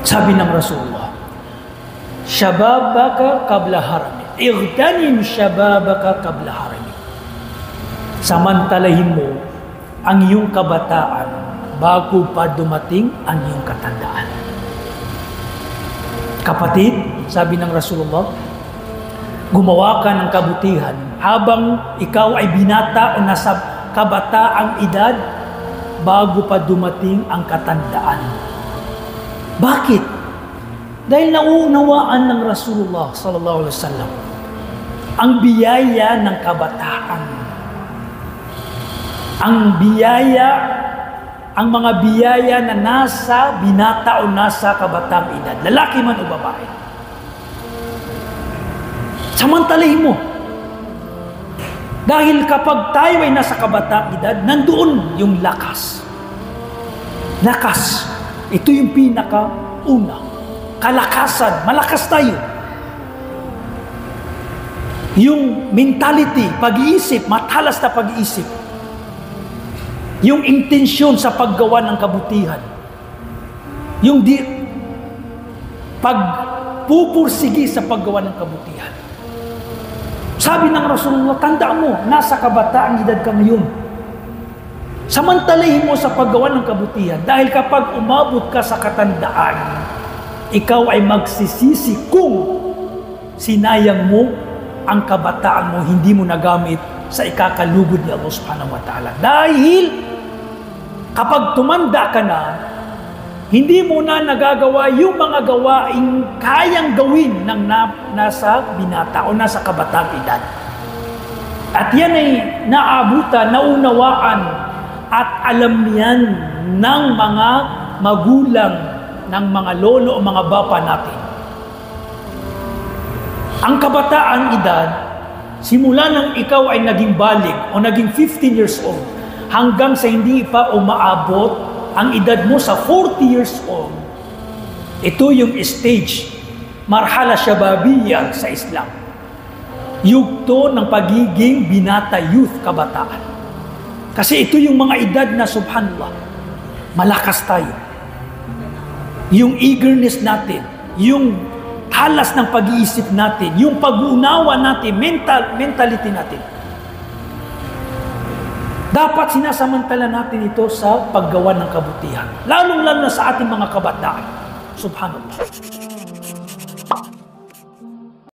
Sabi ng Rasulullah, "Shababaka qabla harami. Igtanim shababaka qabla harami." Samantalahin mo ang iyong kabataan bago pa dumating ang iyong katandaan. Kapatid, sabi ng Rasulullah, gumawa ka ng kabutihan habang ikaw ay binata o nasa kabataang edad bago pa dumating ang katandaan. Bakit? Dahil nauunawaan ng Rasulullah sallallahu alaihi wasallam ang biyaya ng kabataan. Ang mga biyaya na nasa binata o nasa kabataang edad, lalaki man o babae. Samantalahin mo. Dahil kapag tayo ay nasa kabataang edad, nandoon yung lakas. Lakas. Ito yung pinakauna. Kalakasan. Malakas tayo. Yung mentality, pag-iisip, matalas na pag-iisip. Yung intensyon sa paggawa ng kabutihan. Yung pagpupursigi sa paggawa ng kabutihan. Sabi ng Rasulullah, tandaan mo, nasa kabataang edad ka ngayon. Samantalahin mo sa paggawa ng kabutihan. Dahil kapag umabot ka sa katandaan, ikaw ay magsisisi kung sinayang mo ang kabataan mo, hindi mo nagamit sa ikakalugod ni Allah subhanahu wa ta'ala. Dahil kapag tumanda ka na, hindi mo na nagagawa yung mga gawaing kayang gawin ng nasa binata o nasa kabataang edad. At yan ay naabutan, naunawaan at alam yan ng mga magulang, ng mga lolo o mga bapa natin. Ang kabataang edad, simula nang ikaw ay naging balig o naging 15 years old, hanggang sa hindi pa umaabot ang edad mo sa 40 years old. Ito yung stage, marhala syababiyya sa Islam. Yugto ng pagiging binata, youth, kabataan. Kasi ito yung mga edad na subhanallah, malakas tayo. Yung eagerness natin, yung halas ng pag-iisip natin, yung pag-uunawa natin, mentality natin. Dapat sinasamantala natin ito sa paggawa ng kabutihan. Lalong-lalo na sa ating mga kabataan. Subhanallah.